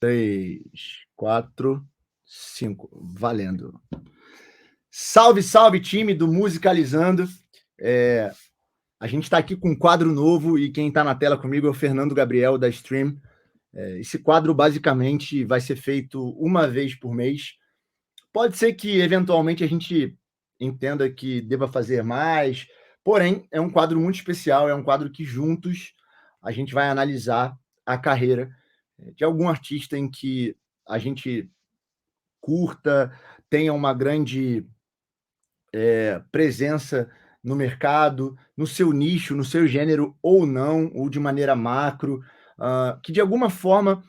3, 4, 5. Valendo. Salve, salve, time do Musicalizando. A gente está aqui com um quadro novo e quem está na tela comigo é o Fernando Gabriel, da Stream. Esse quadro, basicamente, vai ser feito uma vez por mês. Pode ser que, eventualmente, a gente entenda que deva fazer mais, porém, é um quadro muito especial, é um quadro que, juntos, a gente vai analisar a carreira de algum artista em que a gente curta, tenha uma grande presença no mercado, no seu nicho, no seu gênero ou não, ou de maneira macro, que de alguma forma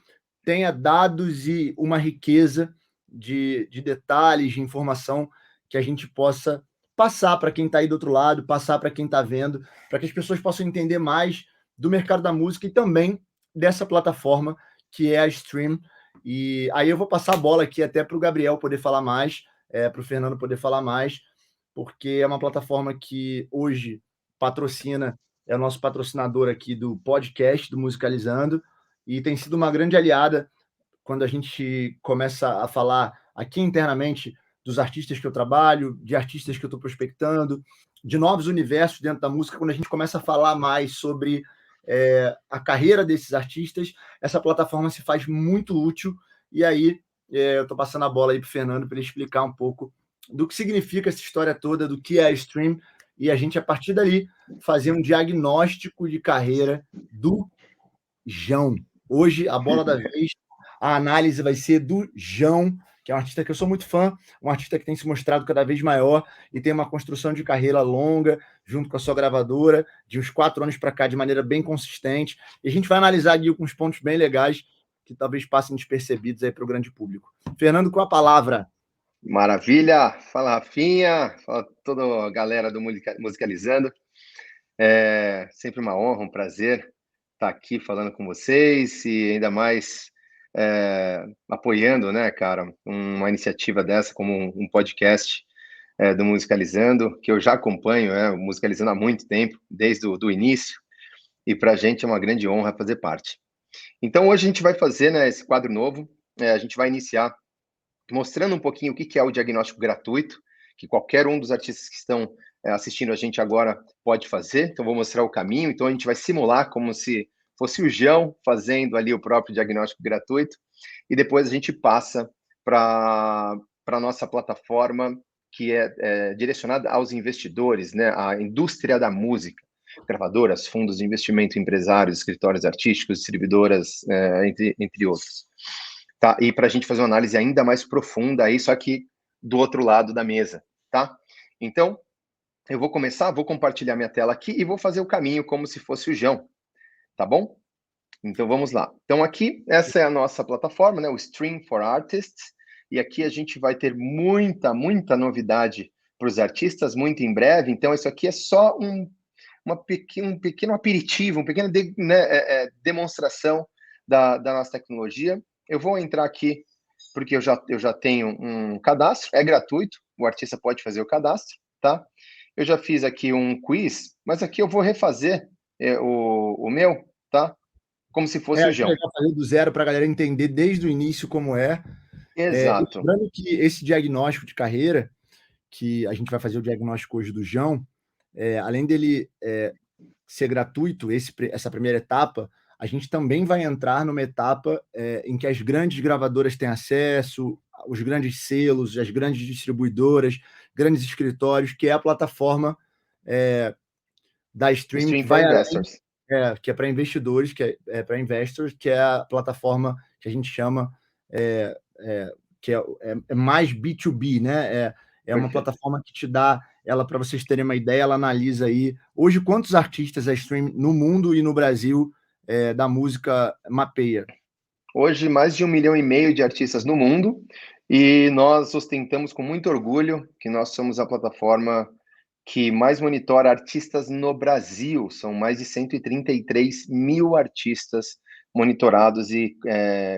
tenha dados e uma riqueza de detalhes, de informação que a gente possa passar para quem está aí do outro lado, passar para quem está vendo, para que as pessoas possam entender mais do mercado da música e também dessa plataforma que é a Stream. E aí eu vou passar a bola aqui até para o Gabriel poder falar mais, para o Fernando poder falar mais, porque é uma plataforma que hoje patrocina, é o nosso patrocinador aqui do podcast, do Musicalizando, e tem sido uma grande aliada quando a gente começa a falar aqui internamente dos artistas que eu trabalho, de artistas que eu estou prospectando, de novos universos dentro da música. Quando a gente começa a falar mais sobre a carreira desses artistas, essa plataforma se faz muito útil. E aí eu estou passando a bola aí para o Fernando para ele explicar um pouco do que significa essa história toda, do que é a Stream, e a gente, a partir dali, fazer um diagnóstico de carreira do Jão. Hoje, a bola da vez, a análise vai ser do Jão, que é um artista que eu sou muito fã, um artista que tem se mostrado cada vez maior e tem uma construção de carreira longa, junto com a sua gravadora, de uns 4 anos para cá, de maneira bem consistente. E a gente vai analisar aqui alguns pontos bem legais que talvez passem despercebidos aí para o grande público. Fernando, com a palavra. Maravilha! Fala, Rafinha! Fala toda a galera do Musicalizando. É sempre uma honra, um prazer estar aqui falando com vocês e ainda mais apoiando, né, cara, uma iniciativa dessa como um podcast do Musicalizando, que eu já acompanho, o Musicalizando há muito tempo, desde o início, e para a gente é uma grande honra fazer parte. Então, hoje a gente vai fazer, né, esse quadro novo, a gente vai iniciar mostrando um pouquinho o que é o diagnóstico gratuito, que qualquer um dos artistas que estão assistindo a gente agora pode fazer. Então, vou mostrar o caminho. Então, a gente vai simular como se fosse o João fazendo ali o próprio diagnóstico gratuito. E depois a gente passa para a nossa plataforma, que é direcionada aos investidores, né, à indústria da música, gravadoras, fundos de investimento, empresários, escritórios artísticos, distribuidoras, entre outros. Tá? E para a gente fazer uma análise ainda mais profunda aí, só que do outro lado da mesa, tá? Então, eu vou começar, vou compartilhar minha tela aqui e vou fazer o caminho como se fosse o João, tá bom? Então, vamos lá. Então, aqui, essa é a nossa plataforma, né? O Stream for Artists, e aqui a gente vai ter muita novidade para os artistas, muito em breve. Então, isso aqui é só um pequeno aperitivo, uma pequena demonstração da nossa tecnologia. Eu vou entrar aqui, porque eu já tenho um cadastro, é gratuito, o artista pode fazer o cadastro, tá? Eu já fiz aqui um quiz, mas aqui eu vou refazer o meu, tá? Como se fosse o João. Eu já falei do zero para a galera entender desde o início como é. Exato. Lembrando que esse diagnóstico de carreira, que a gente vai fazer o diagnóstico hoje do João, além dele ser gratuito, essa primeira etapa, a gente também vai entrar numa etapa em que as grandes gravadoras têm acesso, os grandes selos, as grandes distribuidoras, grandes escritórios, que é a plataforma da Stream que vai Investors. que é para investidores, que é para investors, que é a plataforma que a gente chama que é mais B2B, né? É uma plataforma que te dá, ela, para vocês terem uma ideia, ela analisa aí hoje quantos artistas a Stream no mundo e no Brasil da música mapeia. Hoje, mais de 1,5 milhão de artistas no mundo, e nós ostentamos com muito orgulho que nós somos a plataforma que mais monitora artistas no Brasil. São mais de 133 mil artistas monitorados e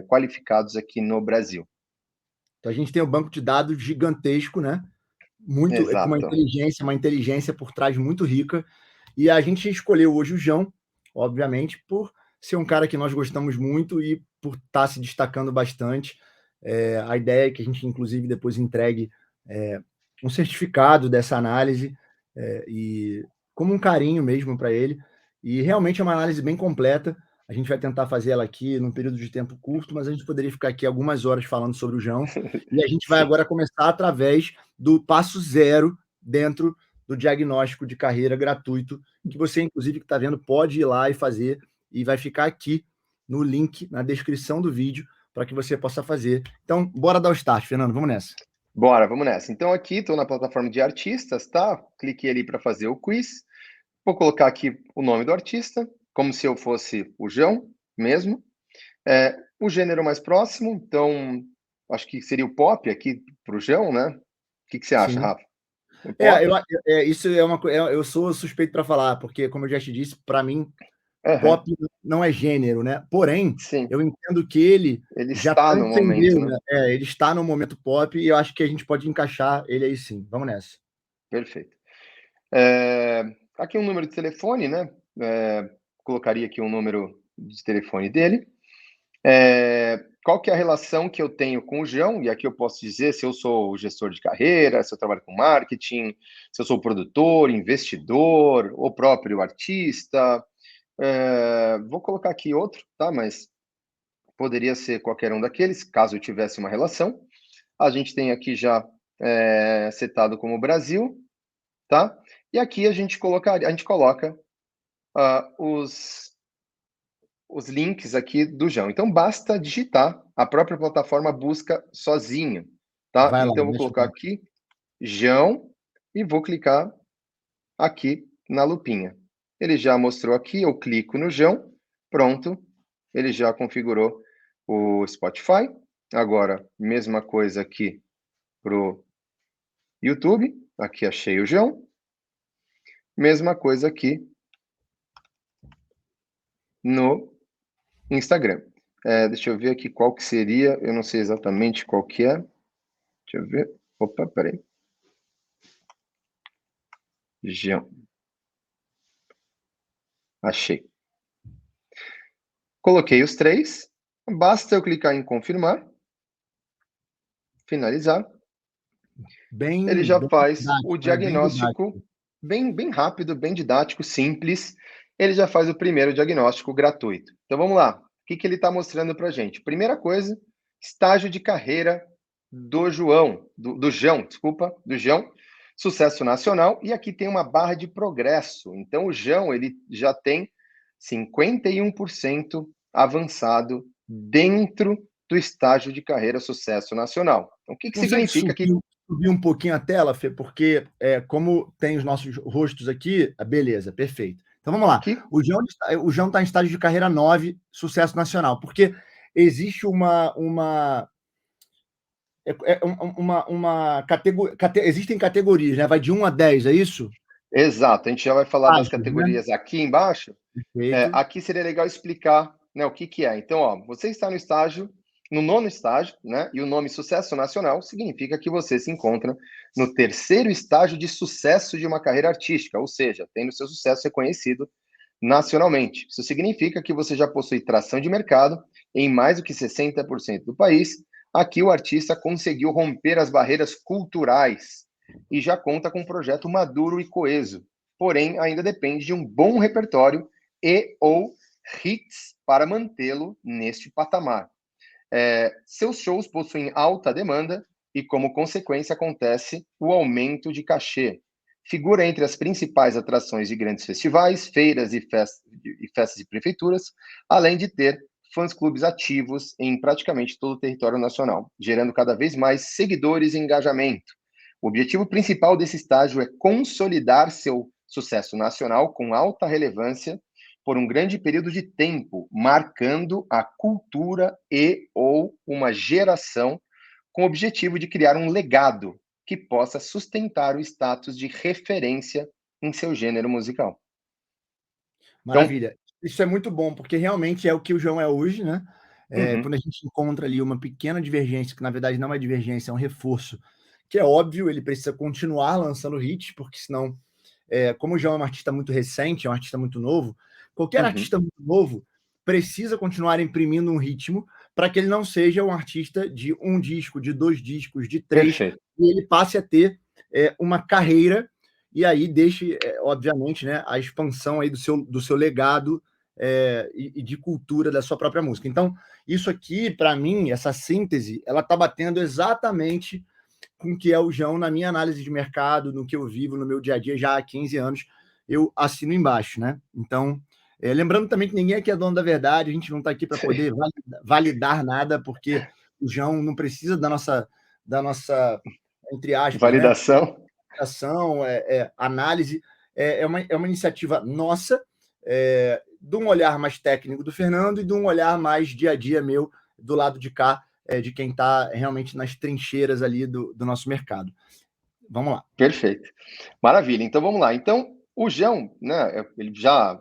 qualificados aqui no Brasil. Então a gente tem um banco de dados gigantesco, né? Muito, com uma inteligência por trás muito rica. E a gente escolheu hoje o João, obviamente, por ser um cara que nós gostamos muito e por estar se destacando bastante. A ideia é que a gente, inclusive, depois entregue um certificado dessa análise, e como um carinho mesmo para ele. E realmente é uma análise bem completa. A gente vai tentar fazer ela aqui num período de tempo curto, mas a gente poderia ficar aqui algumas horas falando sobre o João. E a gente vai Sim. agora começar através do passo zero dentro do diagnóstico de carreira gratuito, que você, inclusive, que está vendo, pode ir lá e fazer, e vai ficar aqui no link, na descrição do vídeo, para que você possa fazer. Então, bora dar o start, Fernando, vamos nessa. Bora, vamos nessa. Então aqui estou na plataforma de artistas, tá? Cliquei ali para fazer o quiz. Vou colocar aqui o nome do artista, como se eu fosse o João mesmo. O gênero mais próximo, então acho que seria o pop aqui para o João, né? O que você acha, Sim. Rafa? O pop? Isso é uma coisa. Eu sou suspeito para falar, porque, como eu já te disse, para mim, Aham. pop não é gênero, né? Porém, Sim, eu entendo que ele ele já está no momento, transcendeu, né? né? Ele está no momento pop e eu acho que a gente pode encaixar ele aí sim. Vamos nessa. Perfeito. Aqui um número de telefone, né? Colocaria aqui um número de telefone dele. Qual que é a relação que eu tenho com o João? E aqui eu posso dizer se eu sou o gestor de carreira, se eu trabalho com marketing, se eu sou produtor, investidor, ou próprio artista. Vou colocar aqui outro, tá? Mas poderia ser qualquer um daqueles, caso eu tivesse uma relação. A gente tem aqui já setado como Brasil, tá? E aqui a gente coloca os links aqui do João. Então, basta digitar, a própria plataforma busca sozinho, tá? Vai lá, Então, vou deixa colocar eu... aqui, João, e vou clicar aqui na lupinha. Ele já mostrou aqui, eu clico no João, pronto, ele já configurou o Spotify. Agora, mesma coisa aqui pro YouTube, aqui achei o João. Mesma coisa aqui no Instagram. Deixa eu ver aqui qual que seria, eu não sei exatamente qual que é. Deixa eu ver. Opa, peraí. João. Achei. Coloquei os três. Basta eu clicar em confirmar. Finalizar. Ele já Bem faz o didático, bem diagnóstico didático. bem rápido, bem didático, simples. Ele já faz o primeiro diagnóstico gratuito. Então vamos lá. O que ele está mostrando para a gente? Primeira coisa, estágio de carreira do João, do João, desculpa, do João, sucesso nacional, e aqui tem uma barra de progresso. Então o João, ele já tem 51% avançado dentro do estágio de carreira sucesso nacional. Então, o que Consegue significa que... subir um pouquinho a tela, Fê? Porque, como tem os nossos rostos aqui, beleza, perfeito. Então vamos lá. que O João está em estágio de carreira 9, sucesso nacional, porque existe uma categoria, existem categorias, né? Vai de 1 a 10, é isso? Exato, a gente já vai falar das Estágios, né? categorias aqui embaixo. Perfeito. Aqui seria legal explicar, né, o que é. Então, ó, você está no nono estágio, né? E o nome Sucesso Nacional significa que você se encontra no terceiro estágio de sucesso de uma carreira artística, ou seja, tendo seu sucesso reconhecido nacionalmente. Isso significa que você já possui tração de mercado em mais do que 60% do país. Aqui o artista conseguiu romper as barreiras culturais e já conta com um projeto maduro e coeso. Porém, ainda depende de um bom repertório e ou hits para mantê-lo neste patamar. Seus shows possuem alta demanda e, como consequência, acontece o aumento de cachê. Figura entre as principais atrações de grandes festivais, feiras e festas de prefeituras, além de ter fãs-clubes ativos em praticamente todo o território nacional, gerando cada vez mais seguidores e engajamento. O objetivo principal desse estágio é consolidar seu sucesso nacional com alta relevância por um grande período de tempo, marcando a cultura e ou uma geração com o objetivo de criar um legado que possa sustentar o status de referência em seu gênero musical. Então, Maravilha. Isso é muito bom, porque realmente é o que o João é hoje, né? Quando uhum, a gente encontra ali uma pequena divergência, que na verdade não é divergência, é um reforço, que é óbvio, ele precisa continuar lançando hits, porque senão, como o João é um artista muito recente, é um artista muito novo, qualquer uhum, artista muito novo, precisa continuar imprimindo um ritmo para que ele não seja um artista de um disco, de 2 discos, de 3, Perfeito. e ele passe a ter uma carreira, e aí deixe, obviamente, né, a expansão aí do seu legado e de cultura da sua própria música. Então, isso aqui, para mim, essa síntese, ela está batendo exatamente com o que é o João na minha análise de mercado, no que eu vivo no meu dia a dia já há 15 anos, eu assino embaixo, né? Então, lembrando também que ninguém aqui é dono da verdade, a gente não está aqui para poder validar nada, porque o João não precisa da nossa entre aspas, né, Validação. ação, análise, é uma iniciativa nossa, de um olhar mais técnico do Fernando e de um olhar mais dia a dia meu, do lado de cá, de quem está realmente nas trincheiras ali do nosso mercado. Vamos lá. Perfeito. Maravilha. Então, vamos lá. Então, o João, né, ele já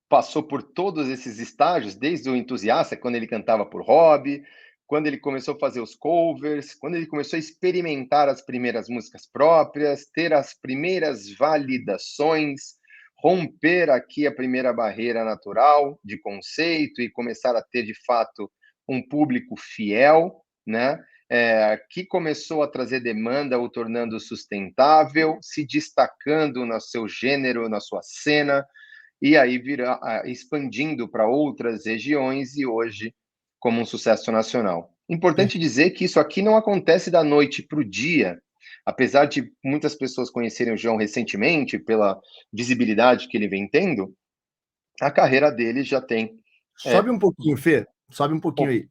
passou por todos esses estágios, desde o entusiasta, quando ele cantava por hobby, quando ele começou a fazer os covers, quando ele começou a experimentar as primeiras músicas próprias, ter as primeiras validações, romper aqui a primeira barreira natural de conceito e começar a ter, de fato, um público fiel, né? Que começou a trazer demanda, o tornando sustentável, se destacando no seu gênero, na sua cena, e aí expandindo para outras regiões e hoje como um sucesso nacional. Importante dizer que isso aqui não acontece da noite para o dia, apesar de muitas pessoas conhecerem o João recentemente pela visibilidade que ele vem tendo, a carreira dele já tem... Sobe um pouquinho, Fê. Sobe um pouquinho aí.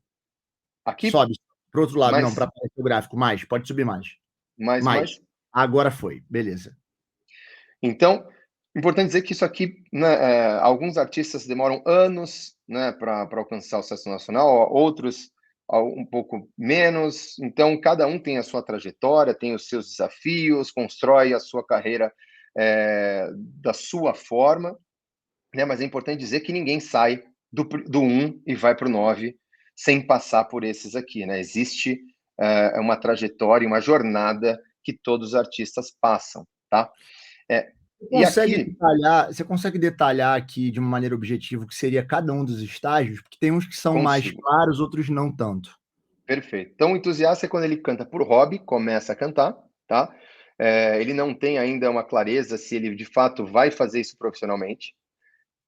Aqui? Sobe. Para o outro lado, não, Mais? para aparecer o gráfico. Mais, pode subir mais. Mais? Agora foi, beleza. Então, importante dizer que isso aqui, né, alguns artistas demoram anos, né, para alcançar o sucesso nacional, outros um pouco menos. Então, cada um tem a sua trajetória, tem os seus desafios, constrói a sua carreira da sua forma, né? Mas é importante dizer que ninguém sai do 1 e vai para o 9 sem passar por esses aqui, né? Existe uma trajetória, uma jornada que todos os artistas passam, tá? E aqui... Você consegue detalhar aqui de uma maneira objetiva o que seria cada um dos estágios? Porque tem uns que são mais Consigo. claros, outros não tanto. Perfeito. Então, o entusiasta é quando ele canta por hobby, começa a cantar, tá? Ele não tem ainda uma clareza se ele de fato vai fazer isso profissionalmente.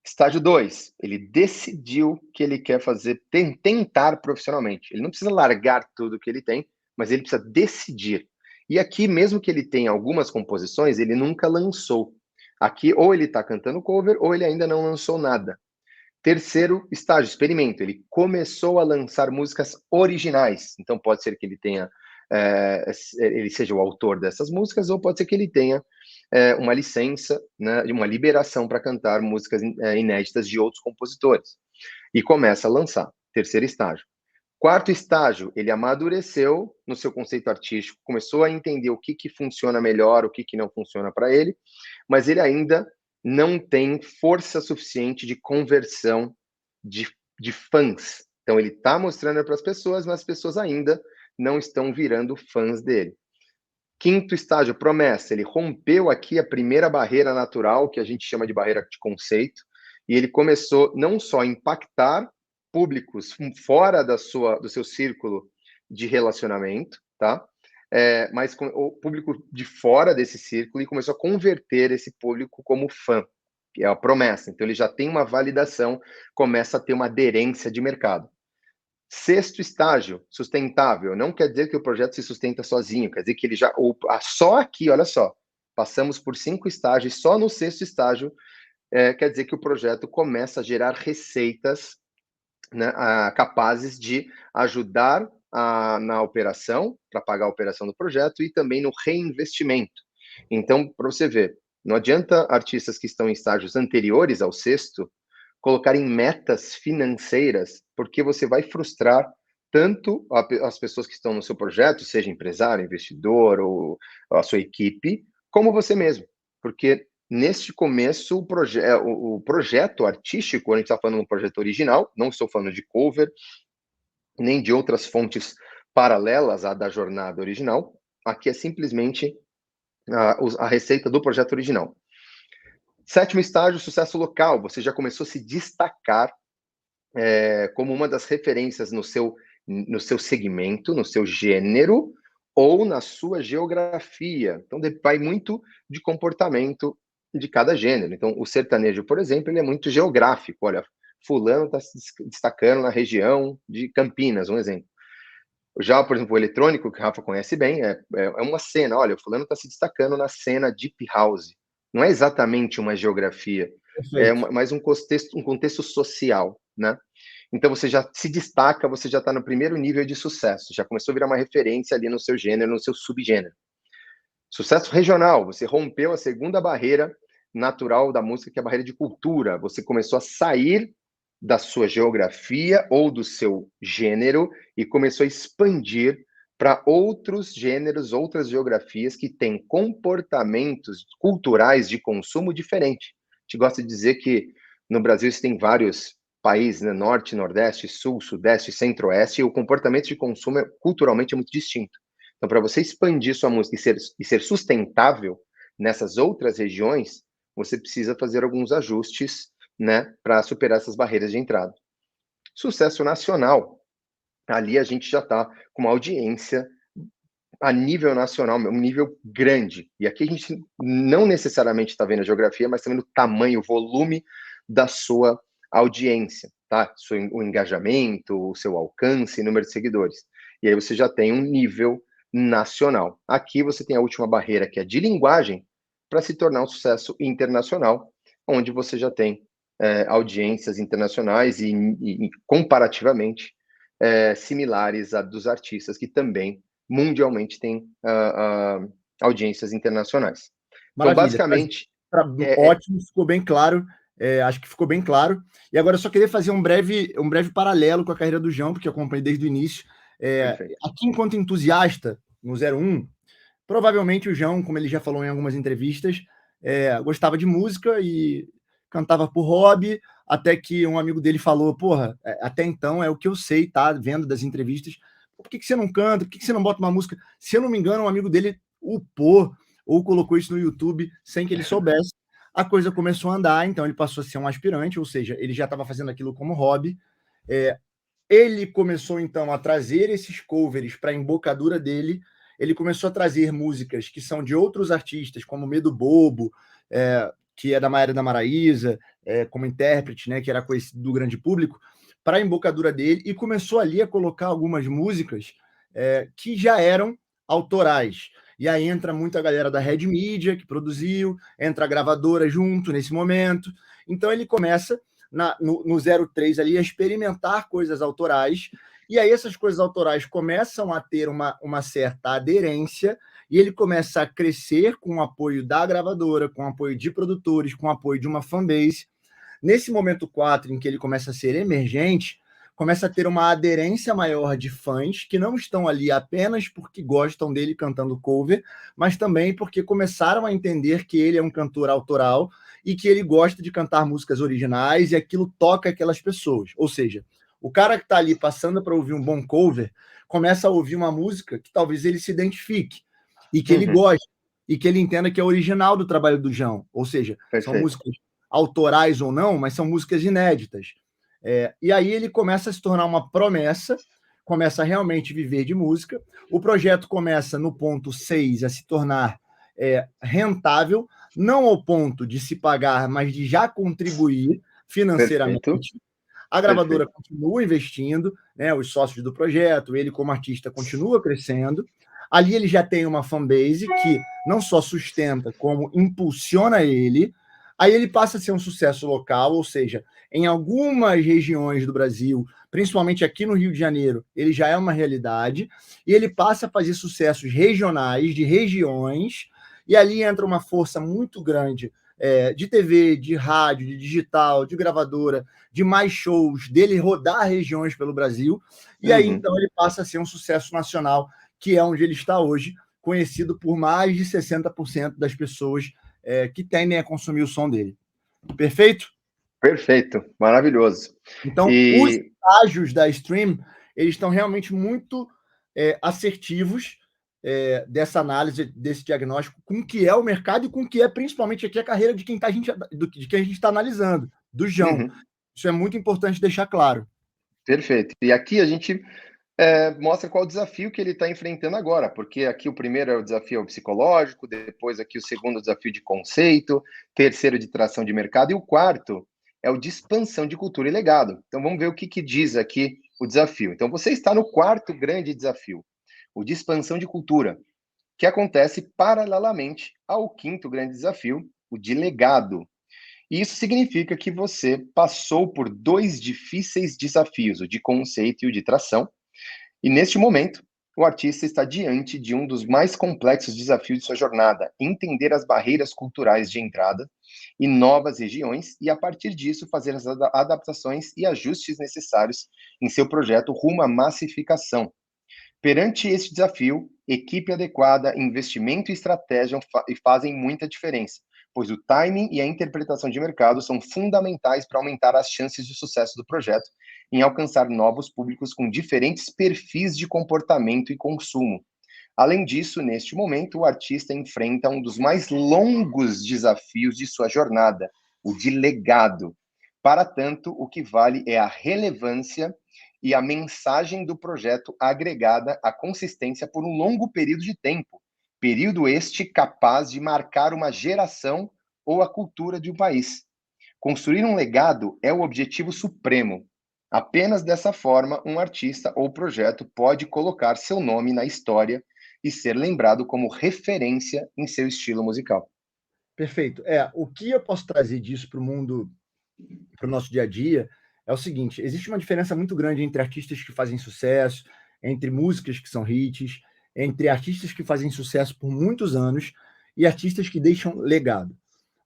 Estágio 2, ele decidiu que ele quer fazer, tentar profissionalmente. Ele não precisa largar tudo que ele tem, mas ele precisa decidir. E aqui, mesmo que ele tenha algumas composições, ele nunca lançou. Aqui, ou ele está cantando cover, ou ele ainda não lançou nada. Terceiro estágio, experimento. Ele começou a lançar músicas originais. Então, pode ser que ele tenha, ele seja o autor dessas músicas, ou pode ser que ele tenha uma licença, né, uma liberação para cantar músicas inéditas de outros compositores. E começa a lançar. Terceiro estágio. Quarto estágio, ele amadureceu no seu conceito artístico, começou a entender o que funciona melhor, o que não funciona para ele, mas ele ainda não tem força suficiente de conversão de fãs. Então, ele está mostrando para as pessoas, mas as pessoas ainda não estão virando fãs dele. Quinto estágio, promessa. Ele rompeu aqui a primeira barreira natural, que a gente chama de barreira de conceito, e ele começou não só a impactar públicos fora do seu círculo de relacionamento, tá? Mas com o público de fora desse círculo, e começou a converter esse público como fã, que é a promessa. Então, ele já tem uma validação, começa a ter uma aderência de mercado. Sexto estágio, sustentável. Não quer dizer que o projeto se sustenta sozinho, quer dizer que ele já... Só aqui, olha só, passamos por 5 estágios, só no sexto estágio, quer dizer que o projeto começa a gerar receitas, né, capazes de ajudar na operação, para pagar a operação do projeto, e também no reinvestimento. Então, para você ver, não adianta artistas que estão em estágios anteriores ao sexto colocarem metas financeiras, porque você vai frustrar tanto as pessoas que estão no seu projeto, seja empresário, investidor ou a sua equipe, como você mesmo. Porque neste começo, o projeto artístico, a gente está falando de um projeto original, não estou falando de cover, nem de outras fontes paralelas à da jornada original, aqui é simplesmente a receita do projeto original. Sétimo estágio, sucesso local. Você já começou a se destacar como uma das referências no seu segmento, no seu gênero ou na sua geografia. Então, vai muito de comportamento de cada gênero. Então, o sertanejo, por exemplo, ele é muito geográfico. Olha, fulano está se destacando na região de Campinas, um exemplo. Já, por exemplo, o eletrônico, que o Rafa conhece bem, é uma cena. Olha, o fulano está se destacando na cena Deep House. Não é exatamente uma geografia, Perfeito. mais um contexto social, né? Então você já se destaca, você já está no primeiro nível de sucesso, já começou a virar uma referência ali no seu gênero, no seu subgênero. Sucesso regional, você rompeu a segunda barreira natural da música, que é a barreira de cultura. Você começou a sair da sua geografia ou do seu gênero e começou a expandir para outros gêneros, outras geografias que têm comportamentos culturais de consumo diferente. A gente gosta de dizer que no Brasil você tem vários países, né? Norte, Nordeste, Sul, Sudeste, Centro-Oeste, e o comportamento de consumo culturalmente é muito distinto. Então, para você expandir sua música e ser sustentável nessas outras regiões, você precisa fazer alguns ajustes, né, para superar essas barreiras de entrada. Sucesso nacional, ali a gente já está com uma audiência a nível nacional, um nível grande. E aqui a gente não necessariamente está vendo a geografia, mas também o tamanho, o volume da sua audiência, tá? O engajamento, o seu alcance, número de seguidores. E aí você já tem um nível nacional. Aqui você tem a última barreira, que é de linguagem, para se tornar um sucesso internacional, onde você já tem audiências internacionais e comparativamente similares a dos artistas que também mundialmente têm audiências internacionais. Então, Maravilha. basicamente, Ótimo, ficou bem claro. Acho que ficou bem claro. E agora eu só queria fazer um breve paralelo com a carreira do João, porque eu acompanhei desde o início. perfeito. Aqui, enquanto entusiasta, no 01, provavelmente o João, como ele já falou em algumas entrevistas, gostava de música e cantava por hobby, até que um amigo dele falou, porra, até então é o que eu sei, tá? Vendo das entrevistas, por que você não canta? Por que você não bota uma música? Se eu não me engano, um amigo dele upou ou colocou isso no YouTube sem que ele soubesse. A coisa começou a andar, então ele passou a ser um aspirante, ou seja, ele já estava fazendo aquilo como hobby. Ele começou, então, a trazer esses covers para a embocadura dele. Ele começou a trazer músicas que são de outros artistas, como Medo Bobo, que é da Maiara da Maraíza, como intérprete, né, que era conhecido do grande público, para a embocadura dele, e começou ali a colocar algumas músicas que já eram autorais. E aí entra muito a galera da Red Media, que produziu, entra a gravadora junto nesse momento. Então ele começa no 03 ali a experimentar coisas autorais, e aí essas coisas autorais começam a ter uma certa aderência, e ele começa a crescer com o apoio da gravadora, com o apoio de produtores, com o apoio de uma fanbase. Nesse momento 4, em que ele começa a ser emergente, começa a ter uma aderência maior de fãs que não estão ali apenas porque gostam dele cantando cover, mas também porque começaram a entender que ele é um cantor autoral e que ele gosta de cantar músicas originais e aquilo toca aquelas pessoas. Ou seja, o cara que está ali passando para ouvir um bom cover começa a ouvir uma música que talvez ele se identifique e que ele goste e que ele entenda que é original do trabalho do João. Ou seja, são Perfeito. músicas autorais ou não, mas são músicas inéditas. E aí ele começa a se tornar uma promessa, começa a realmente viver de música. O projeto começa no ponto 6 a se tornar rentável, não ao ponto de se pagar, mas de já contribuir Perfeito. financeiramente. A gravadora continua investindo, né, os sócios do projeto, ele como artista continua crescendo. Ali ele já tem uma fanbase que não só sustenta, como impulsiona ele. Aí ele passa a ser um sucesso local, ou seja, em algumas regiões do Brasil, principalmente aqui no Rio de Janeiro, ele já é uma realidade, e ele passa a fazer sucessos regionais, de regiões, e ali entra uma força muito grande de TV, de rádio, de digital, de gravadora, de mais shows, dele rodar regiões pelo Brasil, e aí então ele passa a ser um sucesso nacional, que é onde ele está hoje, conhecido por mais de 60% das pessoas que tendem a consumir o som dele. Perfeito? Perfeito, maravilhoso. Então, os E estágios da Stream, eles estão realmente muito assertivos dessa análise, desse diagnóstico, com o que é o mercado e com o que é, principalmente aqui, a carreira de quem a gente está analisando, do João. Isso é muito importante deixar claro. Perfeito. E aqui a gente mostra qual o desafio que ele está enfrentando agora, porque aqui o primeiro é o desafio psicológico, depois aqui o segundo, o desafio de conceito, terceiro de tração de mercado, e o quarto é o de expansão de cultura e legado. Então vamos ver o que diz aqui o desafio. Então você está no quarto grande desafio, o de expansão de cultura, que acontece paralelamente ao quinto grande desafio, o de legado. E isso significa que você passou por dois difíceis desafios, o de conceito e o de tração, e neste momento, o artista está diante de um dos mais complexos desafios de sua jornada: entender as barreiras culturais de entrada e novas regiões, e a partir disso fazer as adaptações e ajustes necessários em seu projeto rumo à massificação. Perante este desafio, equipe adequada, investimento e estratégia fazem muita diferença, pois o timing e a interpretação de mercado são fundamentais para aumentar as chances de sucesso do projeto em alcançar novos públicos com diferentes perfis de comportamento e consumo. Além disso, neste momento, o artista enfrenta um dos mais longos desafios de sua jornada, o de legado. Para tanto, o que vale é a relevância e a mensagem do projeto agregada à consistência por um longo período de tempo, período este capaz de marcar uma geração ou a cultura de um país. Construir um legado é o objetivo supremo. Apenas dessa forma, um artista ou projeto pode colocar seu nome na história e ser lembrado como referência em seu estilo musical. Perfeito. O que eu posso trazer disso para o mundo, para o nosso dia a dia, é o seguinte: existe uma diferença muito grande entre artistas que fazem sucesso, entre músicas que são hits, entre artistas que fazem sucesso por muitos anos e artistas que deixam legado.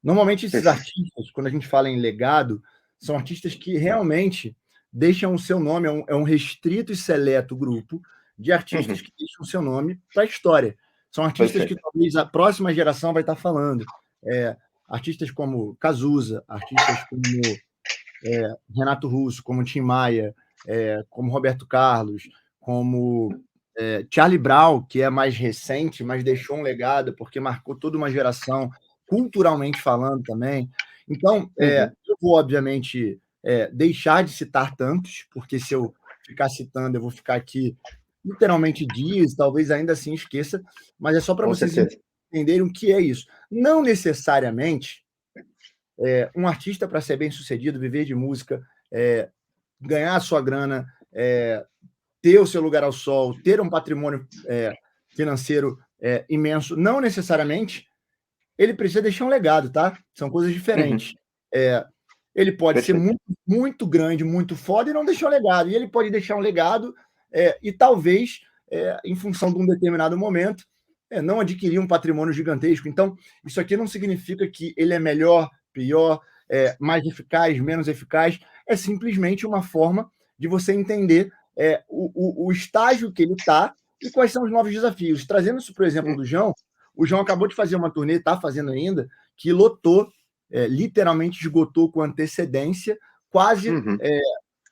Normalmente, esses artistas, quando a gente fala em legado, são artistas que realmente deixam o seu nome, é um restrito e seleto grupo de artistas Uhum, que deixam o seu nome para a história. São artistas que perfeito. talvez a próxima geração vai estar falando. É, artistas como Cazuza, artistas como Renato Russo, como Tim Maia, como Roberto Carlos, como Charlie Brown, que é mais recente, mas deixou um legado, porque marcou toda uma geração, culturalmente falando também. Então, Uhum, eu vou, obviamente, deixar de citar tantos, porque se eu ficar citando, eu vou ficar aqui literalmente dias, talvez ainda assim esqueça, mas é só para com vocês certeza. entenderem o que é isso. Não necessariamente um artista, para ser bem sucedido, viver de música, ganhar a sua grana, ter o seu lugar ao sol, ter um patrimônio financeiro imenso, não necessariamente ele precisa deixar um legado, tá? São coisas Uhum, diferentes. Ele pode ser perfeito. muito, muito grande, muito foda e não deixar um legado. E ele pode deixar um legado e talvez, em função de um determinado momento, não adquirir um patrimônio gigantesco. Então, isso aqui não significa que ele é melhor, pior, mais eficaz, menos eficaz. É simplesmente uma forma de você entender o estágio que ele está e quais são os novos desafios. Trazendo isso para o exemplo do João, o João acabou de fazer uma turnê, está fazendo ainda, que lotou, literalmente esgotou com antecedência, quase, Uhum,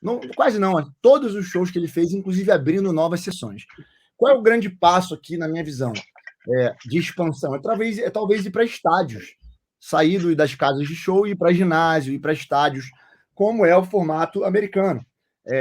não, quase não, todos os shows que ele fez, inclusive abrindo novas sessões. Qual é o grande passo aqui, na minha visão, de expansão? Talvez ir para estádios, sair das casas de show e ir para ginásio, ir para estádios, como é o formato americano.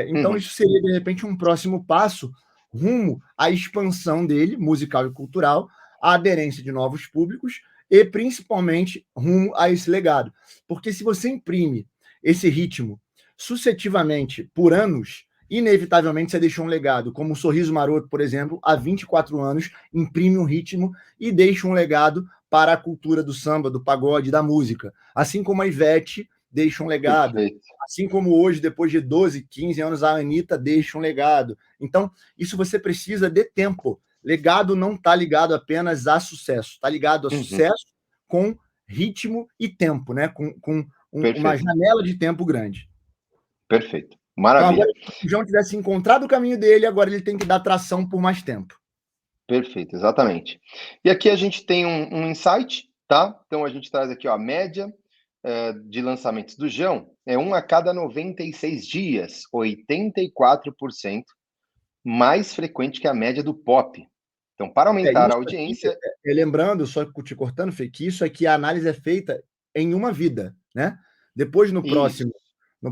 Então, uhum, isso seria, de repente, um próximo passo rumo à expansão dele, musical e cultural, a aderência de novos públicos e, principalmente, rumo a esse legado. Porque se você imprime esse ritmo sucessivamente por anos, inevitavelmente você deixa um legado, como o Sorriso Maroto, por exemplo, há 24 anos, imprime um ritmo e deixa um legado para a cultura do samba, do pagode, da música. Assim como a Ivete deixa um legado, perfeito. assim como hoje, depois de 12, 15 anos, a Anitta deixa um legado. Então, isso você precisa de tempo. Legado não está ligado apenas a sucesso, está ligado a Uhum, sucesso com ritmo e tempo, né? com uma perfeito. janela de tempo grande. Perfeito. Então, agora, Maravilha. se o João tivesse encontrado o caminho dele, agora ele tem que dar tração por mais tempo. Perfeito, exatamente. E aqui a gente tem um insight, tá? Então a gente traz aqui ó, a média de lançamentos do João é um a cada 96 dias, 84% mais frequente que a média do pop. Então, para aumentar a Isso aqui, audiência, lembrando, só te cortando, Fê, que isso aqui a análise é feita em uma vida, né? Depois, no isso. próximo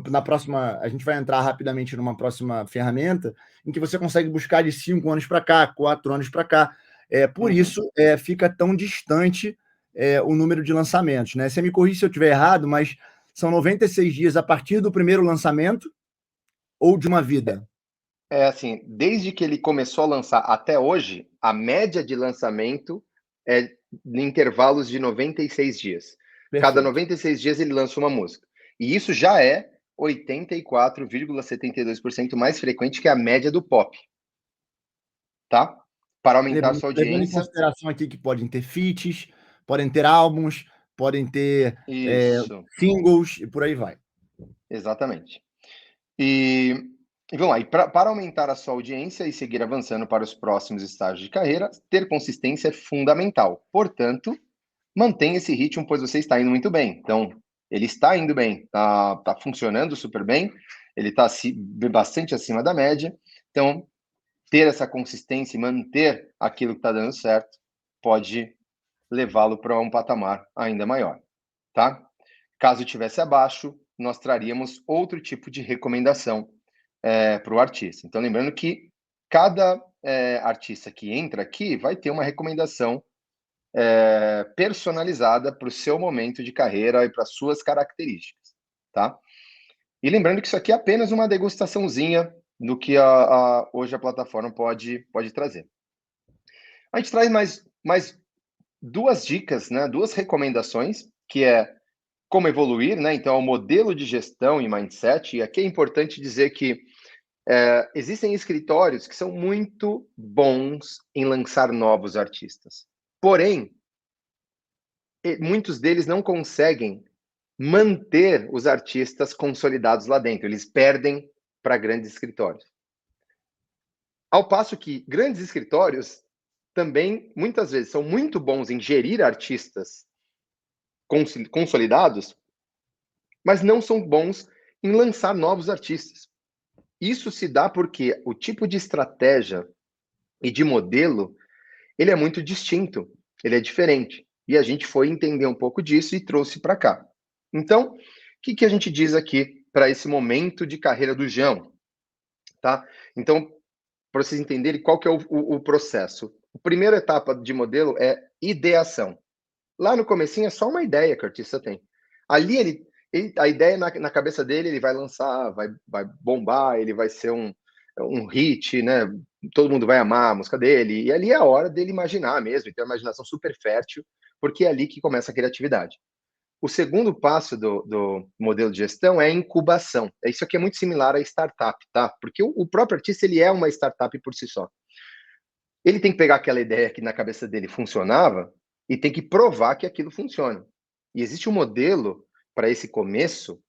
na próxima, a gente vai entrar rapidamente numa próxima ferramenta, em que você consegue buscar de 5 anos para cá, 4 anos para cá. Por isso, fica tão distante o número de lançamentos, né? Você me corrige se eu estiver errado, mas são 96 dias a partir do primeiro lançamento ou de uma vida? Assim, desde que ele começou a lançar até hoje, a média de lançamento é em intervalos de 96 dias. Cada Perfeito. 96 dias ele lança uma música. E isso já é 84,72% mais frequente que a média do pop, tá? Para aumentar sua Levando em audiência. consideração aqui que podem ter feats, podem ter álbuns, podem ter Isso, singles e por aí vai. exatamente. E, e vamos lá, para aumentar a sua audiência e seguir avançando para os próximos estágios de carreira, ter consistência é fundamental. Portanto, mantenha esse ritmo, pois você está indo muito bem. Então, ele está indo bem, tá funcionando super bem, ele está bastante acima da média. Então, ter essa consistência e manter aquilo que está dando certo pode levá-lo para um patamar ainda maior, tá? Caso tivesse abaixo, nós traríamos outro tipo de recomendação para o artista. Então, lembrando que cada artista que entra aqui vai ter uma recomendação personalizada para o seu momento de carreira e para suas características, tá? E lembrando que isso aqui é apenas uma degustaçãozinha do que hoje a plataforma pode trazer. A gente traz mais duas dicas, né? Duas recomendações, que é como evoluir, né? Então, é o modelo de gestão e mindset. E aqui é importante dizer que existem escritórios que são muito bons em lançar novos artistas. Porém, muitos deles não conseguem manter os artistas consolidados lá dentro. Eles perdem para grandes escritórios. Ao passo que grandes escritórios também, muitas vezes, são muito bons em gerir artistas consolidados, mas não são bons em lançar novos artistas. Isso se dá porque o tipo de estratégia e de modelo, ele é muito distinto, ele é diferente. E a gente foi entender um pouco disso e trouxe para cá. Então, o que a gente diz aqui para esse momento de carreira do João? Tá? Então, para vocês entenderem qual que é o processo. A primeira etapa de modelo é ideação. Lá no comecinho é só uma ideia que o artista tem. Ali a ideia na cabeça dele, ele vai lançar, vai bombar, ele vai ser um hit, né? Todo mundo vai amar a música dele. E ali é a hora dele imaginar mesmo, e ter uma imaginação super fértil, porque é ali que começa a criatividade. O segundo passo do modelo de gestão é a incubação. Isso aqui é muito similar à startup, tá? Porque o próprio artista, ele é uma startup por si só. Ele tem que pegar aquela ideia que na cabeça dele funcionava e tem que provar que aquilo funciona. E existe um modelo para esse começo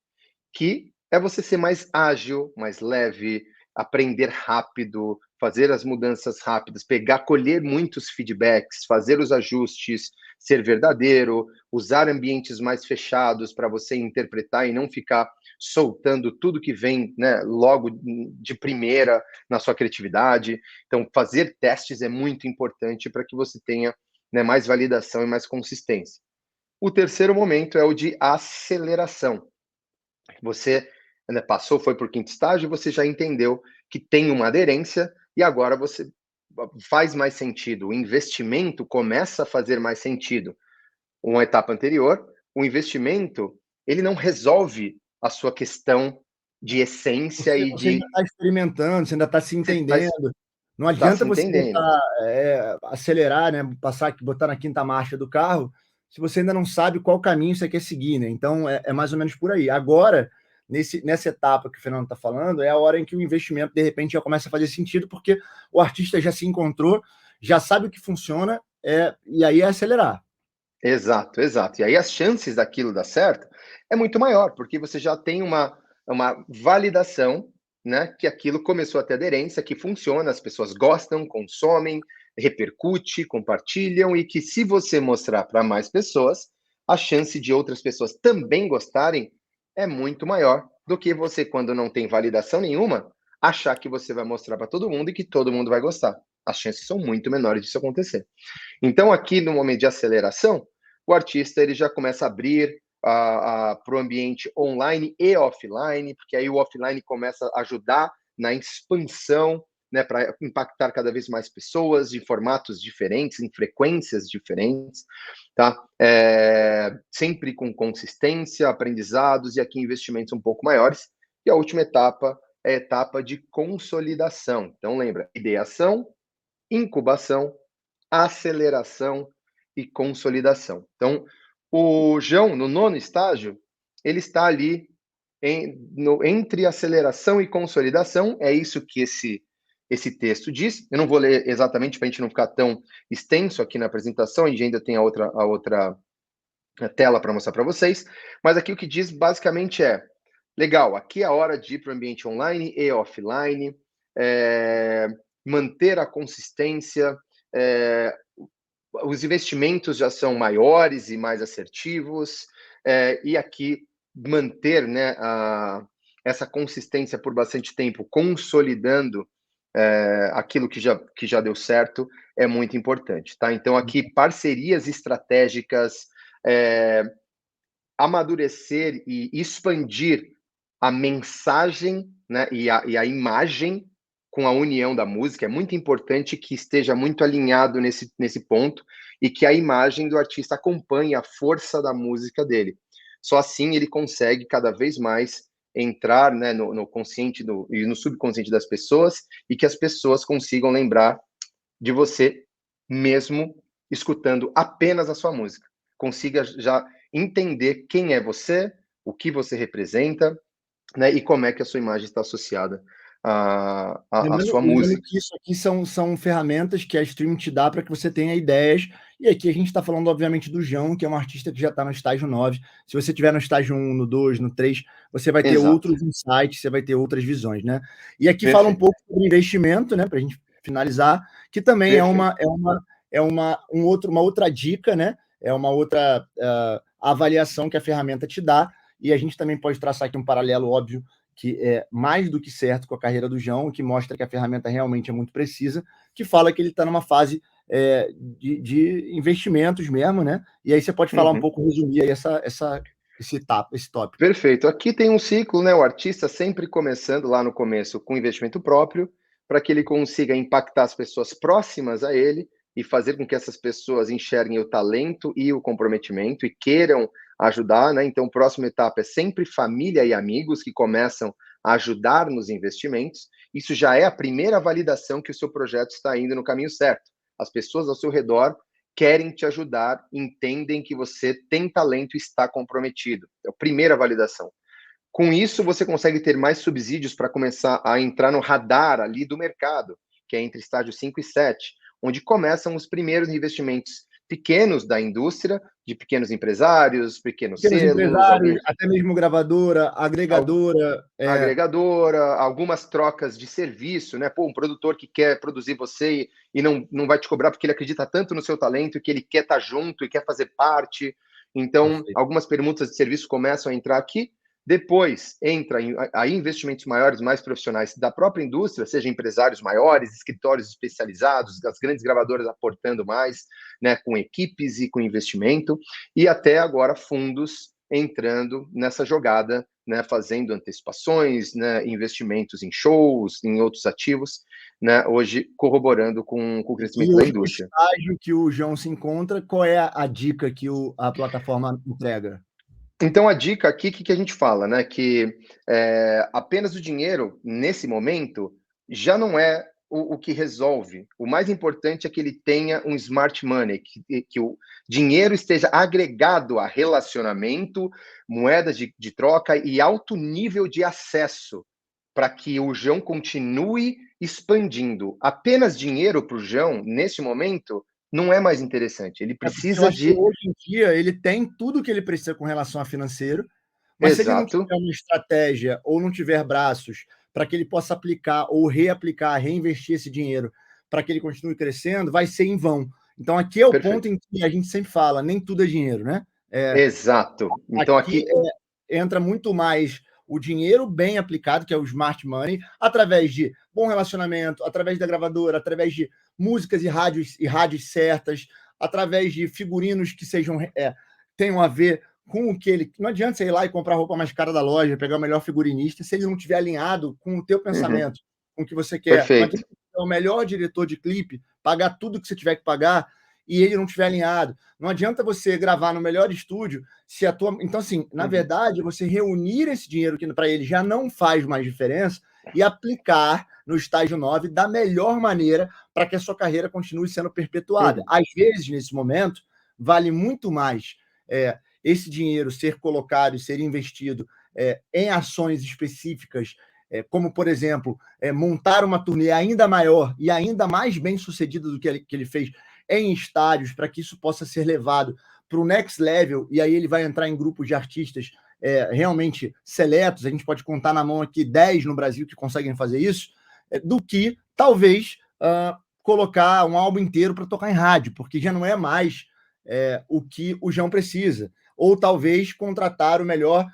que é você ser mais ágil, mais leve, aprender rápido, fazer as mudanças rápidas, colher muitos feedbacks, fazer os ajustes, ser verdadeiro, usar ambientes mais fechados para você interpretar e não ficar soltando tudo que vem, né, logo de primeira na sua criatividade. Então, fazer testes é muito importante para que você tenha, né, mais validação e mais consistência. O terceiro momento é o de aceleração. Você, né, passou, foi para o quinto estágio, você já entendeu que tem uma aderência e agora você faz mais sentido. O investimento começa a fazer mais sentido. Uma etapa anterior, o investimento, ele não resolve a sua questão de essência e Você ainda de... está experimentando, você ainda está se Você está entendendo. Não tá adianta se você entendendo. botar, acelerar, né, botar na quinta marcha do carro, se você ainda não sabe qual caminho você quer seguir, né? Então, é mais ou menos por aí. Agora, nessa etapa que o Fernando está falando, é a hora em que o investimento, de repente, já começa a fazer sentido, porque o artista já se encontrou, já sabe o que funciona, e aí é acelerar. Exato, exato. E aí as chances daquilo dar certo é muito maior, porque você já tem uma validação, né, que aquilo começou a ter aderência, que funciona, as pessoas gostam, consomem, repercute, compartilham, e que se você mostrar para mais pessoas, a chance de outras pessoas também gostarem é muito maior do que você, quando não tem validação nenhuma, achar que você vai mostrar para todo mundo e que todo mundo vai gostar. As chances são muito menores disso acontecer. Então, aqui no momento de aceleração, o artista ele já começa a abrir para o ambiente online e offline, porque aí o offline começa a ajudar na expansão, né, para impactar cada vez mais pessoas de formatos diferentes, em frequências diferentes, tá? Sempre com consistência, aprendizados e aqui investimentos um pouco maiores. E a última etapa é a etapa de consolidação. Então, lembra, ideação, incubação, aceleração e consolidação. Então, o João, no 9º estágio, ele está ali entre aceleração e consolidação, é isso que esse texto diz. Eu não vou ler exatamente para a gente não ficar tão extenso aqui na apresentação, a gente ainda tem a outra tela para mostrar para vocês, mas aqui o que diz basicamente legal, aqui é a hora de ir para o ambiente online e offline, manter a consistência, os investimentos já são maiores e mais assertivos, e aqui manter, né, essa consistência por bastante tempo, consolidando aquilo que já deu certo, é muito importante, tá? Então, aqui, parcerias estratégicas, amadurecer e expandir a mensagem, né, e a imagem com a união da música. É muito importante que esteja muito alinhado nesse ponto e que a imagem do artista acompanhe a força da música dele. Só assim ele consegue cada vez mais entrar, né, no consciente e no subconsciente das pessoas e que as pessoas consigam lembrar de você mesmo escutando apenas a sua música. Consiga já entender quem é você, o que você representa, né, e como é que a sua imagem está associada à sua Lembrando música. que isso aqui são ferramentas que a streaming te dá para que você tenha ideias, e aqui a gente está falando, obviamente, do João, que é um artista que já está no estágio 9. Se você estiver no estágio 1, no 2, no 3, você vai ter Exato. outros insights, você vai ter outras visões, né? E aqui fala um Perfeito. pouco sobre investimento, né, para a gente finalizar, que também uma outra dica, né? É uma outra avaliação que a ferramenta te dá, e a gente também pode traçar aqui um paralelo óbvio que é mais do que certo com a carreira do João, que mostra que a ferramenta realmente é muito precisa, que fala que ele está numa fase de investimentos mesmo, né? E aí você pode falar um pouco, resumir aí esse tópico. Perfeito. Aqui tem um ciclo, né? O artista sempre começando lá no começo com investimento próprio, para que ele consiga impactar as pessoas próximas a ele e fazer com que essas pessoas enxerguem o talento e o comprometimento e queiram ajudar, né? Então, a próxima etapa é sempre família e amigos que começam a ajudar nos investimentos. Isso já é a primeira validação que o seu projeto está indo no caminho certo. As pessoas ao seu redor querem te ajudar, entendem que você tem talento e está comprometido. É a primeira validação. Com isso, você consegue ter mais subsídios para começar a entrar no radar ali do mercado, que é entre estágio 5 e 7, onde começam os primeiros investimentos pequenos da indústria, de pequenos empresários, pequenos selos, empresários, até mesmo gravadora, agregadora. Agregadora, algumas trocas de serviço, né? Pô, um produtor que quer produzir você e não vai te cobrar porque ele acredita tanto no seu talento que ele quer estar junto e quer fazer parte. Então, Perfeito. algumas permutas de serviço começam a entrar aqui. Depois entra aí investimentos maiores, mais profissionais da própria indústria, seja empresários maiores, escritórios especializados, as grandes gravadoras aportando mais, né, com equipes e com investimento, e até agora fundos entrando nessa jogada, né, fazendo antecipações, né, investimentos em shows, em outros ativos, né, hoje corroborando com o crescimento da indústria. O estágio que o João se encontra, qual é a dica que a plataforma entrega? Então, a dica aqui, o que a gente fala, né? Que apenas o dinheiro, nesse momento, já não é o que resolve. O mais importante é que ele tenha um smart money, que o dinheiro esteja agregado a relacionamento, moedas de troca e alto nível de acesso, para que o João continue expandindo. Apenas dinheiro para o João, nesse momento, não é mais interessante. Ele Porque eu precisa acho que de... hoje em dia ele tem tudo que ele precisa com relação a financeiro, mas se ele não Exato. tiver uma estratégia ou não tiver braços para que ele possa aplicar ou reaplicar, reinvestir esse dinheiro para que ele continue crescendo, vai ser em vão. Então aqui é o ponto Perfeito. em que a gente sempre fala, nem tudo é dinheiro, né? Exato. Então, aqui... entra muito mais o dinheiro bem aplicado, que é o smart money, através de bom relacionamento, através da gravadora, através de músicas e rádios certas, através de figurinos que sejam tenham a ver com o que ele... Não adianta você ir lá e comprar a roupa mais cara da loja, pegar o melhor figurinista, se ele não estiver alinhado com o teu pensamento, com o que você quer. Não Perfeito. adianta você ser o melhor diretor de clipe, pagar tudo que você tiver que pagar e ele não estiver alinhado. Não adianta você gravar no melhor estúdio se a tua... Então, assim, na verdade, você reunir esse dinheiro que para ele já não faz mais diferença e aplicar no estágio 9 da melhor maneira para que a sua carreira continue sendo perpetuada. Às vezes, nesse momento, vale muito mais esse dinheiro ser colocado e ser investido em ações específicas, como, por exemplo, montar uma turnê ainda maior e ainda mais bem sucedida do que ele fez em estádios, para que isso possa ser levado para o next level, e aí ele vai entrar em grupos de artistas realmente seletos. A gente pode contar na mão aqui 10 no Brasil que conseguem fazer isso, do que, talvez, colocar um álbum inteiro para tocar em rádio, porque já não é mais o que o João precisa. Ou talvez contratar o melhor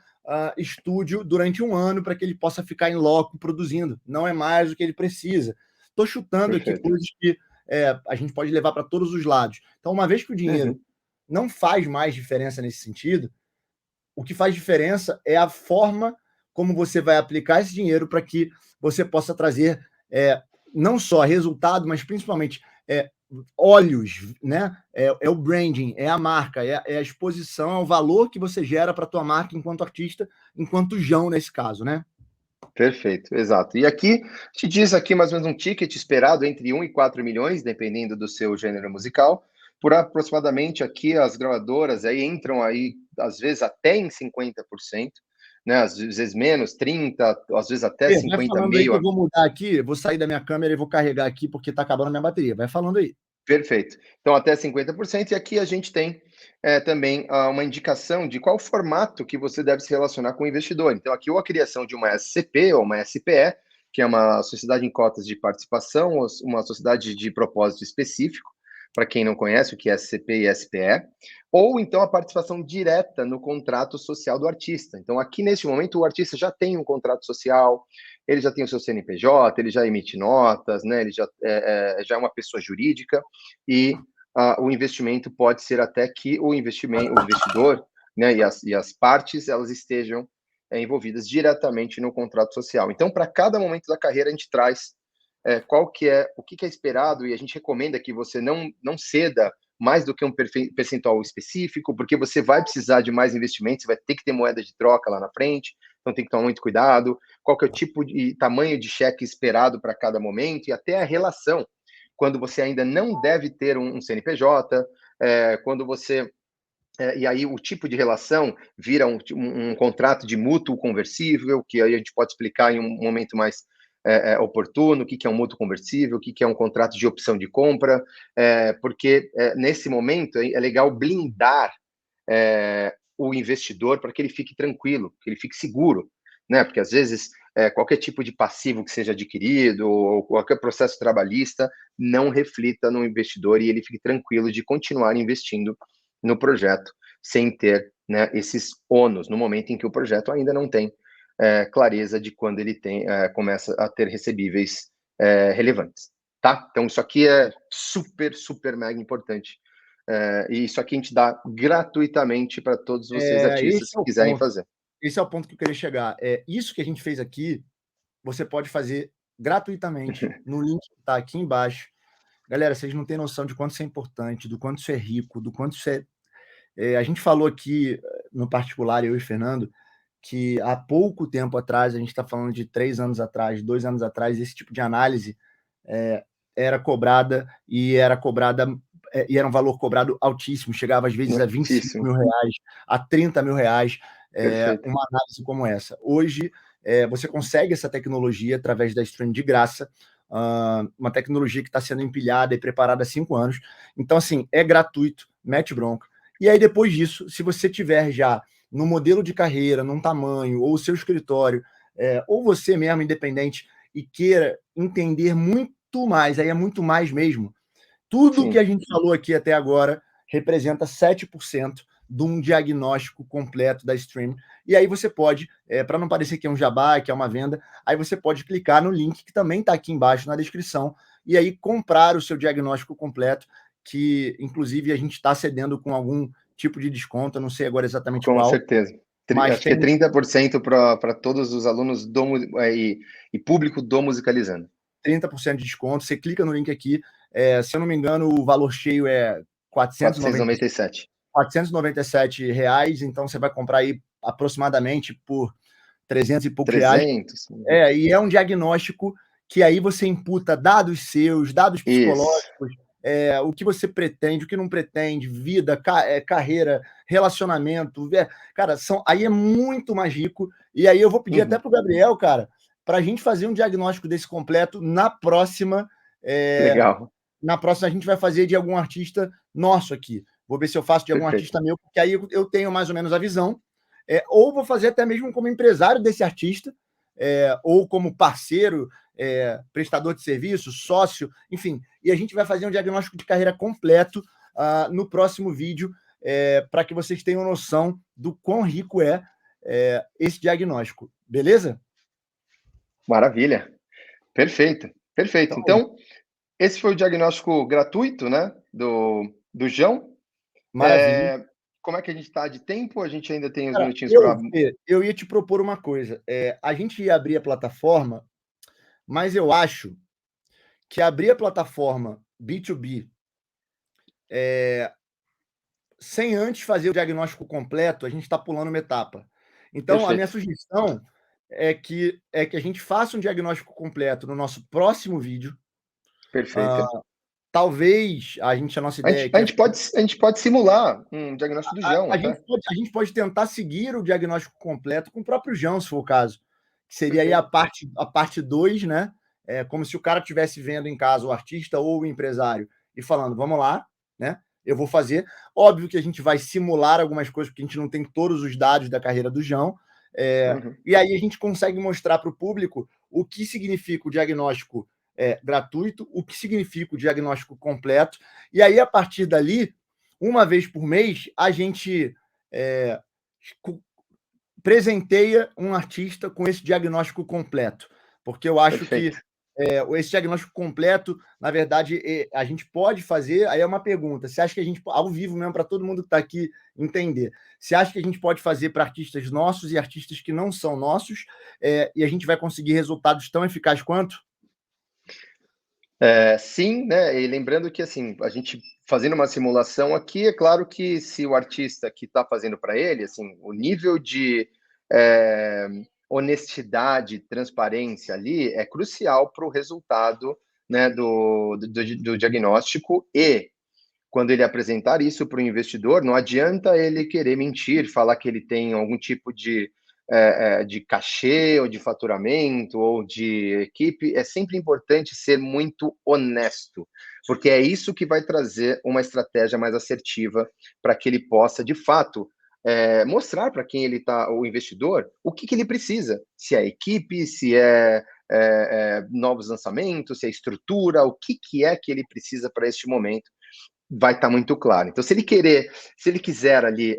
estúdio durante um ano para que ele possa ficar em loco produzindo. Não é mais o que ele precisa. Estou chutando aqui coisas que a gente pode levar para todos os lados. Então, uma vez que o dinheiro não faz mais diferença nesse sentido, o que faz diferença é a forma como você vai aplicar esse dinheiro para que você possa trazer não só resultado, mas principalmente olhos, né? É o branding, é a marca, é a exposição, é o valor que você gera para a tua marca enquanto artista, enquanto João nesse caso, né? Perfeito, exato. E aqui te diz aqui mais ou menos um ticket esperado entre 1 e 4 milhões, dependendo do seu gênero musical. Por aproximadamente aqui as gravadoras aí entram aí às vezes até em 50%, né? Às vezes menos, 30, às vezes até Vai 50 falando aí que meio. eu vou mudar aqui, vou sair da minha câmera e vou carregar aqui porque está acabando a minha bateria. Vai falando aí. Perfeito. Então, até 50%. E aqui a gente tem também uma indicação de qual formato que você deve se relacionar com o investidor. Então, aqui ou a criação de uma SCP ou uma SPE, que é uma sociedade em cotas de participação, ou uma sociedade de propósito específico, para quem não conhece o que é SCP e SPE, ou então a participação direta no contrato social do artista. Então, aqui neste momento, o artista já tem um contrato social, ele já tem o seu CNPJ, ele já emite notas, né? Ele já é uma pessoa jurídica e o investimento pode ser até que o investidor, né, e as partes elas estejam envolvidas diretamente no contrato social. Então, para cada momento da carreira, a gente traz o que é esperado e a gente recomenda que você não ceda mais do que um percentual específico, porque você vai precisar de mais investimentos, você vai ter que ter moeda de troca lá na frente, então tem que tomar muito cuidado. Qual que é o tipo de tamanho de cheque esperado para cada momento e até a relação, quando você ainda não deve ter um CNPJ, quando você... e aí o tipo de relação vira um contrato de mútuo conversível, que aí a gente pode explicar em um momento mais oportuno, o que é um mútuo conversível, o que é um contrato de opção de compra, porque nesse momento é legal blindar o investidor para que ele fique tranquilo, que ele fique seguro, né? Porque às vezes qualquer tipo de passivo que seja adquirido ou qualquer processo trabalhista não reflita no investidor e ele fique tranquilo de continuar investindo no projeto sem ter, né, esses ônus no momento em que o projeto ainda não tem clareza de quando ele começa a ter recebíveis relevantes, tá? Então isso aqui é super, super mega importante. E isso aqui a gente dá gratuitamente para todos vocês artistas Esse é que o quiserem ponto. fazer. Esse é o ponto que eu queria chegar. Isso que a gente fez aqui, você pode fazer gratuitamente no link que está aqui embaixo. Galera, vocês não têm noção de quanto isso é importante, do quanto isso é rico, do quanto isso a gente falou aqui, no particular, eu e Fernando, que há pouco tempo atrás, a gente está falando de 3 anos atrás, 2 anos atrás, esse tipo de análise era cobrada e era um valor cobrado altíssimo, chegava às vezes a 25 Muitíssimo. mil reais, a 30 mil reais, Perfeito. uma análise como essa. Hoje, você consegue essa tecnologia através da Stream de graça, uma tecnologia que está sendo empilhada e preparada há 5 anos. Então, assim, é gratuito, mete bronca. E aí, depois disso, se você tiver já no modelo de carreira, num tamanho, ou o seu escritório, ou você mesmo independente, e queira entender muito mais, aí é muito mais mesmo. Tudo que a gente falou aqui até agora representa 7% de um diagnóstico completo da Stream. E aí você pode, para não parecer que é um jabá, que é uma venda, aí você pode clicar no link que também está aqui embaixo na descrição e aí comprar o seu diagnóstico completo, que inclusive a gente está cedendo com algum tipo de desconto, eu não sei agora exatamente Com qual, certeza. mas Acho que é tem 30% para todos os alunos e público do Musicalizando. 30% de desconto. Você clica no link aqui. Se eu não me engano, o valor cheio é 497. R$ 497, então você vai comprar aí aproximadamente por 300 e poucos reais. 300. E é um diagnóstico que aí você imputa dados seus, dados Isso. psicológicos, o que você pretende, o que não pretende, vida, carreira, relacionamento. Cara, aí é muito mais rico. E aí eu vou pedir até para o Gabriel, cara, para a gente fazer um diagnóstico desse completo na próxima. Legal. Na próxima a gente vai fazer de algum artista nosso aqui. Vou ver se eu faço de algum Perfeito. artista meu, porque aí eu tenho mais ou menos a visão. Ou vou fazer até mesmo como empresário desse artista, ou como parceiro, prestador de serviço, sócio, enfim. E a gente vai fazer um diagnóstico de carreira completo no próximo vídeo, para que vocês tenham noção do quão rico é esse diagnóstico. Beleza? Maravilha. Perfeito. Perfeito. Então, esse foi o diagnóstico gratuito, né, do João. Maravilha. Como é que a gente está de tempo? A gente ainda tem uns Cara, minutinhos para... eu ia te propor uma coisa. A gente ia abrir a plataforma, mas eu acho que abrir a plataforma B2B sem antes fazer o diagnóstico completo, a gente está pulando uma etapa. Então, a minha Perfeito. sugestão é que a gente faça um diagnóstico completo no nosso próximo vídeo. Perfeito. Talvez a nossa ideia aqui é A gente pode simular um diagnóstico do João a até. gente pode tentar seguir o diagnóstico completo com o próprio João, se for o caso. Que seria aí Perfeito. a parte 2, né? Como se o cara estivesse vendo em casa o artista ou o empresário e falando, vamos lá, né? Eu vou fazer. Óbvio que a gente vai simular algumas coisas, porque a gente não tem todos os dados da carreira do João. E aí a gente consegue mostrar para o público o que significa o diagnóstico gratuito, o que significa o diagnóstico completo. E aí, a partir dali, uma vez por mês, a gente presenteia um artista com esse diagnóstico completo. Porque eu acho que Perfeito. esse diagnóstico completo, na verdade, a gente pode fazer. Aí é uma pergunta: você acha que a gente, ao vivo mesmo, para todo mundo que está aqui entender, você acha que a gente pode fazer para artistas nossos e artistas que não são nossos, e a gente vai conseguir resultados tão eficazes quanto? Sim, né? E lembrando que assim, a gente fazendo uma simulação aqui, é claro que se o artista que está fazendo para ele, assim, o nível de honestidade, transparência ali é crucial para o resultado, né, do diagnóstico. E quando ele apresentar isso para o investidor, não adianta ele querer mentir, falar que ele tem algum tipo de cachê, ou de faturamento, ou de equipe. É sempre importante ser muito honesto, porque é isso que vai trazer uma estratégia mais assertiva para que ele possa, de fato, mostrar para quem ele está, o investidor, o que ele precisa. Se é equipe, se é novos lançamentos, se é estrutura, o que é que ele precisa para este momento, vai estar muito claro. Então, se ele quiser ali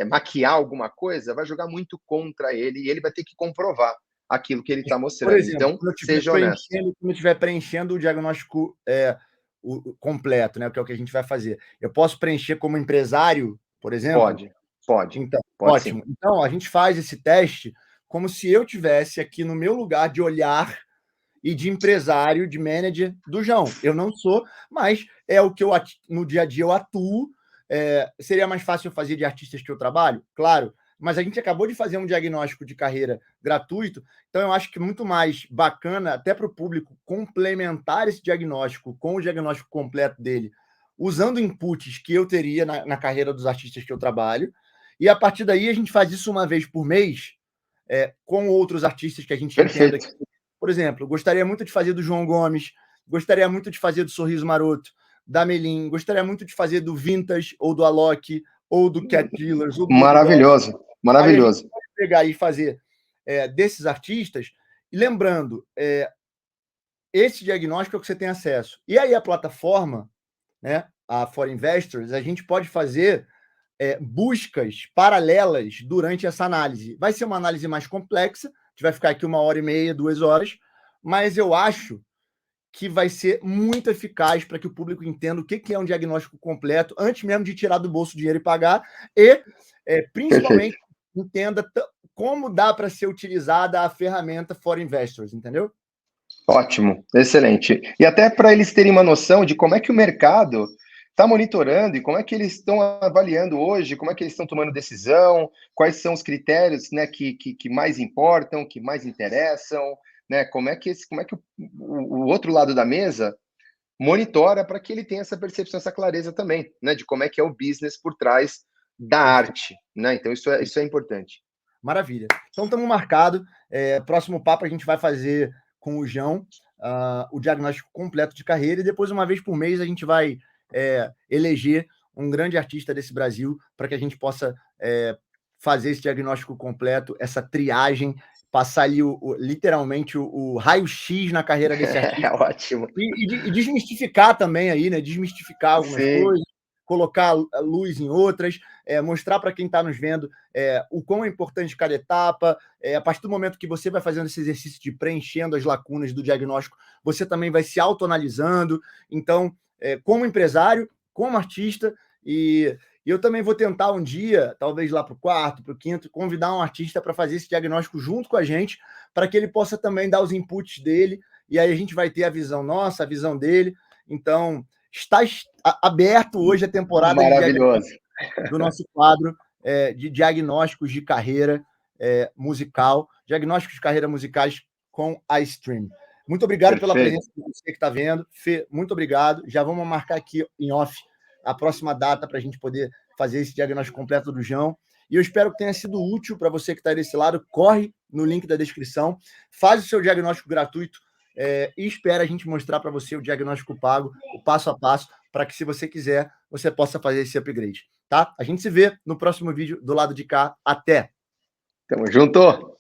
maquiar alguma coisa, vai jogar muito contra ele e ele vai ter que comprovar aquilo que ele está Por mostrando. exemplo, Então, seja honesto. quando eu estiver preenchendo o diagnóstico o completo, né, que é o que a gente vai fazer, eu posso preencher como empresário, por exemplo? Pode, pode, Então, pode sim. ótimo. Então, a gente faz esse teste como se eu tivesse aqui no meu lugar de olhar e de empresário, de manager do João. Eu não sou, mas é o que eu no dia a dia eu atuo. Seria mais fácil eu fazer de artistas que eu trabalho? Claro, mas a gente acabou de fazer um diagnóstico de carreira gratuito, então eu acho que é muito mais bacana, até para o público, complementar esse diagnóstico com o diagnóstico completo dele, usando inputs que eu teria na carreira dos artistas que eu trabalho, e a partir daí a gente faz isso uma vez por mês, com outros artistas que a gente entenda que, Perfeito. por exemplo, gostaria muito de fazer do João Gomes, gostaria muito de fazer do Sorriso Maroto, da Melim, gostaria muito de fazer do Vintage, ou do Alok, ou do Cat Dealers, ou do Baby Doll. Maravilhoso, Aí a gente maravilhoso. pode pegar e fazer desses artistas, e lembrando, esse diagnóstico é o que você tem acesso. E aí a plataforma, né, a For Investors, a gente pode fazer buscas paralelas durante essa análise. Vai ser uma análise mais complexa, a gente vai ficar aqui 1h30, 2 horas, mas eu acho que vai ser muito eficaz para que o público entenda o que é um diagnóstico completo, antes mesmo de tirar do bolso o dinheiro e pagar, e principalmente entenda como dá para ser utilizada a ferramenta for investors, entendeu? Ótimo, excelente. E até para eles terem uma noção de como é que o mercado está monitorando e como é que eles estão avaliando hoje, como é que eles estão tomando decisão, quais são os critérios, né, que mais importam, que mais interessam, né? Como é que o outro lado da mesa monitora para que ele tenha essa percepção, essa clareza também, né, de como é que é o business por trás da arte, né? Então isso é importante. Maravilha. Então estamos marcados. Próximo papo a gente vai fazer com o João o diagnóstico completo de carreira e depois, uma vez por mês, a gente vai eleger um grande artista desse Brasil para que a gente possa fazer esse diagnóstico completo, essa triagem, passar ali literalmente o raio-x na carreira desse artista. Ótimo. E desmistificar também aí, né? Desmistificar algumas coisas, colocar luz em outras, mostrar para quem está nos vendo o quão é importante cada etapa. A partir do momento que você vai fazendo esse exercício de preenchendo as lacunas do diagnóstico, você também vai se autoanalisando. Então, como empresário, como artista, e eu também vou tentar um dia, talvez lá para o quarto, para o quinto, convidar um artista para fazer esse diagnóstico junto com a gente, para que ele possa também dar os inputs dele, e aí a gente vai ter a visão nossa, a visão dele. Então, está aberto hoje a temporada do nosso quadro de diagnósticos de carreira musical, diagnósticos de carreira musicais com a Stream. Muito obrigado pela presença de você que está vendo. Fê, muito obrigado. Já vamos marcar aqui em off a próxima data para a gente poder fazer esse diagnóstico completo do João. E eu espero que tenha sido útil para você que está desse lado. Corre no link da descrição, faz o seu diagnóstico gratuito e espera a gente mostrar para você o diagnóstico pago, o passo a passo, para que, se você quiser, você possa fazer esse upgrade. Tá? A gente se vê no próximo vídeo do lado de cá. Até! Tamo junto!